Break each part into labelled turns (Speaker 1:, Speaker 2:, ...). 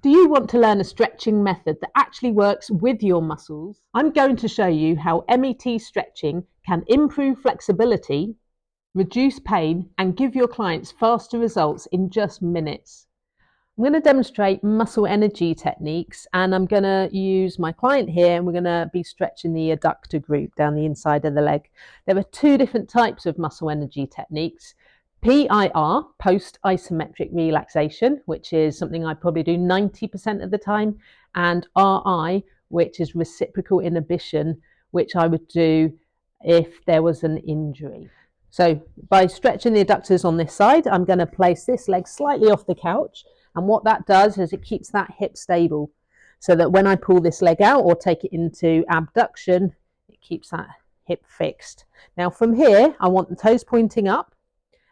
Speaker 1: Do you want to learn a stretching method that actually works with your muscles? I'm going to show you how MET stretching can improve flexibility, reduce pain, and give your clients faster results in just minutes. I'm going to demonstrate muscle energy techniques, and I'm going to use my client here, and we're going to be stretching the adductor group down the inside of the leg. There are two different types of muscle energy techniques. PIR, Post-Isometric Relaxation, which is something I probably do 90% of the time, and RI, which is Reciprocal Inhibition, which I would do if there was an injury. So by stretching the adductors on this side, I'm going to place this leg slightly off the couch, and what that does is it keeps that hip stable, so that when I pull this leg out or take it into abduction, it keeps that hip fixed. Now from here, I want the toes pointing up,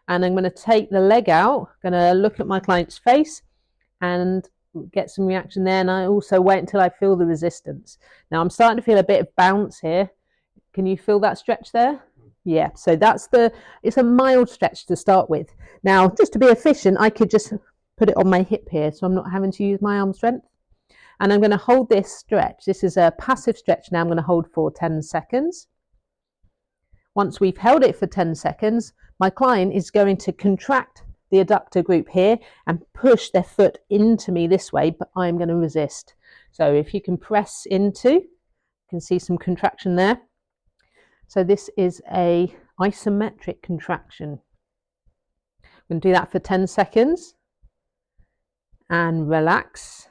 Speaker 1: and I'm going to take the leg out, going to look at my client's face and get some reaction there. And I also wait until I feel the resistance. Now I'm starting to feel a bit of bounce here. Can you feel that stretch there? Yeah, so it's a mild stretch to start with. Now, just to be efficient, I could just put it on my hip here, so I'm not having to use my arm strength. And I'm going to hold this stretch. This is a passive stretch now. I'm going to hold for 10 seconds. Once we've held it for 10 seconds, my client is going to contract the adductor group here and push their foot into me this way, but I'm going to resist. So if you can press into, you can see some contraction there. So this is a isometric contraction. I'm going to do that for 10 seconds and relax.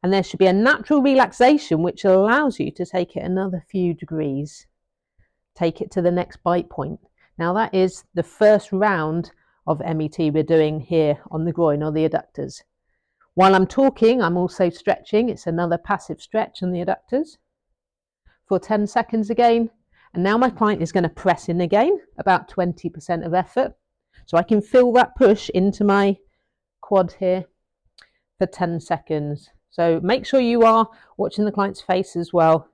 Speaker 1: And there should be a natural relaxation which allows you to take it another few degrees. Take it to the next bite point. Now that is the first round of MET we're doing here on the groin or the adductors. While I'm talking, I'm also stretching. It's another passive stretch on the adductors for 10 seconds again. And now my client is going to press in again, about 20% of effort. So I can feel that push into my quad here for 10 seconds. So make sure you are watching the client's face as well,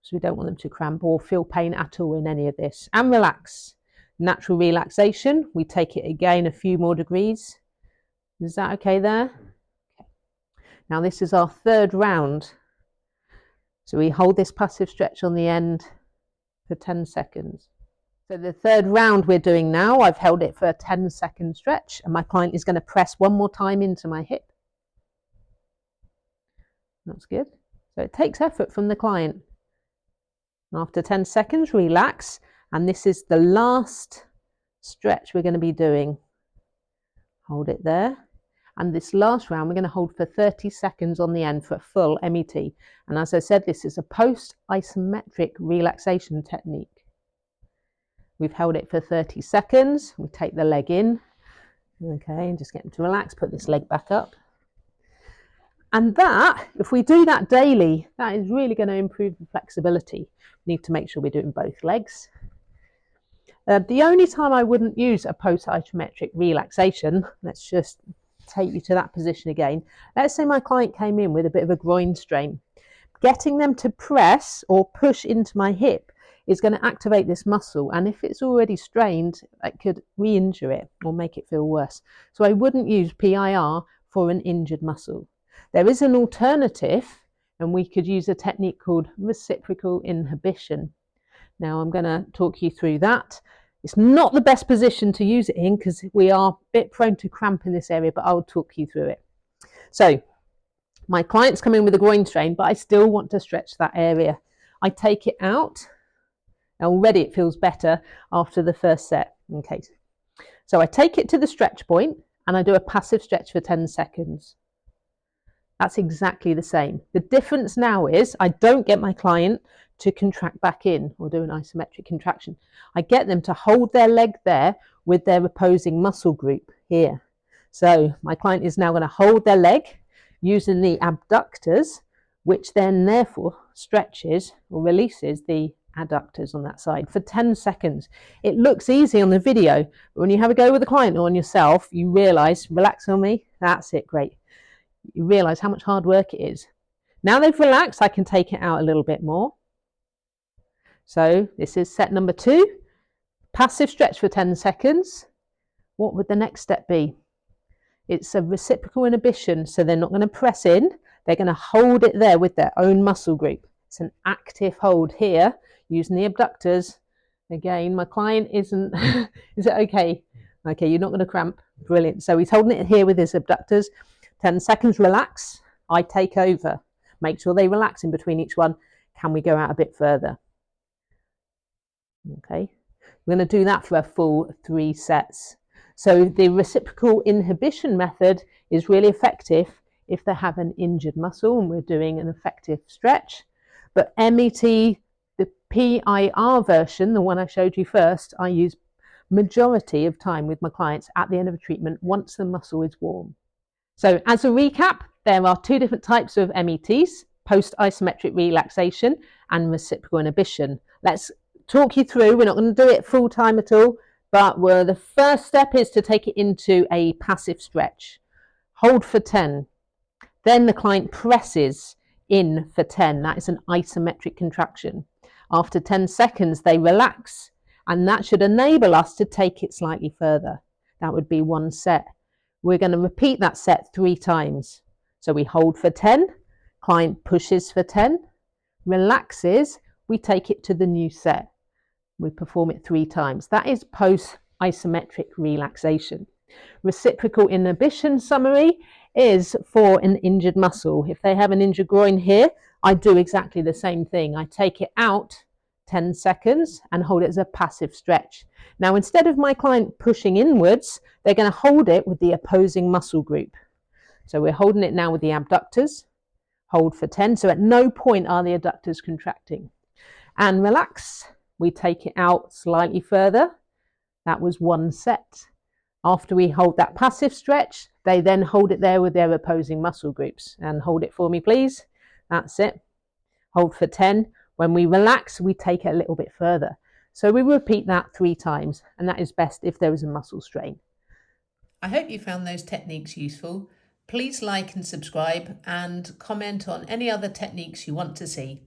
Speaker 1: so we don't want them to cramp or feel pain at all in any of this. And relax. Natural relaxation. We take it again a few more degrees. Is that okay there? Okay. Now this is our third round. So we hold this passive stretch on the end for 10 seconds. So the third round we're doing now, I've held it for a 10-second stretch, and my client is going to press one more time into my hip. That's good. So it takes effort from the client. After 10 seconds, relax. And this is the last stretch we're going to be doing. Hold it there. And this last round, we're going to hold for 30 seconds on the end for a full MET. And as I said, this is a post-isometric relaxation technique. We've held it for 30 seconds. We take the leg in. Okay, and just get them to relax. Put this leg back up. And that, if we do that daily, that is really going to improve the flexibility. We need to make sure we're doing both legs. The only time I wouldn't use a post-isometric relaxation, let's just take you to that position again. Let's say my client came in with a bit of a groin strain. Getting them to press or push into my hip is going to activate this muscle. And if it's already strained, that could re-injure it or make it feel worse. So I wouldn't use PIR for an injured muscle. There is an alternative, and we could use a technique called Reciprocal Inhibition. Now I'm going to talk you through that. It's not the best position to use it in because we are a bit prone to cramp in this area, but I'll talk you through it. So my clients come in with a groin strain, but I still want to stretch that area. I take it out. Already it feels better after the first set. Okay. So I take it to the stretch point and I do a passive stretch for 10 seconds. That's exactly the same. The difference now is I don't get my client to contract back in or do an isometric contraction. I get them to hold their leg there with their opposing muscle group here. So my client is now going to hold their leg using the abductors, which then therefore stretches or releases the adductors on that side for 10 seconds. It looks easy on the video, but when you have a go with the client or on yourself, you realise, relax on me, that's it, great. You realise how much hard work it is. Now they've relaxed, I can take it out a little bit more. So this is set number 2. Passive stretch for 10 seconds. What would the next step be? It's a reciprocal inhibition, so they're not going to press in. They're going to hold it there with their own muscle group. It's an active hold here using the abductors. Again, my client isn't, is it okay? Okay, you're not going to cramp. Brilliant. So he's holding it here with his abductors. 10 seconds, relax. I take over. Make sure they relax in between each one. Can we go out a bit further? Okay, we're going to do that for a full 3 sets. So the reciprocal inhibition method is really effective if they have an injured muscle and we're doing an effective stretch. But MET, the PIR version, the one I showed you first, I use majority of time with my clients at the end of a treatment once the muscle is warm. So as a recap, there are 2 different types of METs, post-isometric relaxation and reciprocal inhibition. Let's talk you through. We're not going to do it full time at all, but the first step is to take it into a passive stretch. Hold for 10. Then the client presses in for 10. That is an isometric contraction. After 10 seconds, they relax, and that should enable us to take it slightly further. That would be 1 set. We're going to repeat that set 3 times. So we hold for 10, client pushes for 10, relaxes, we take it to the new set. We perform it 3 times. That is post-isometric relaxation. Reciprocal inhibition summary is for an injured muscle. If they have an injured groin here, I do exactly the same thing. I take it out 10 seconds and hold it as a passive stretch. Now, instead of my client pushing inwards, they're going to hold it with the opposing muscle group. So we're holding it now with the abductors. Hold for 10. So at no point are the adductors contracting. And relax. We take it out slightly further. That was 1 set. After we hold that passive stretch, they then hold it there with their opposing muscle groups. And hold it for me, please. That's it. Hold for 10. When we relax, we take it a little bit further. So we repeat that 3 times, and that is best if there is a muscle strain.
Speaker 2: I hope you found those techniques useful. Please like and subscribe and comment on any other techniques you want to see.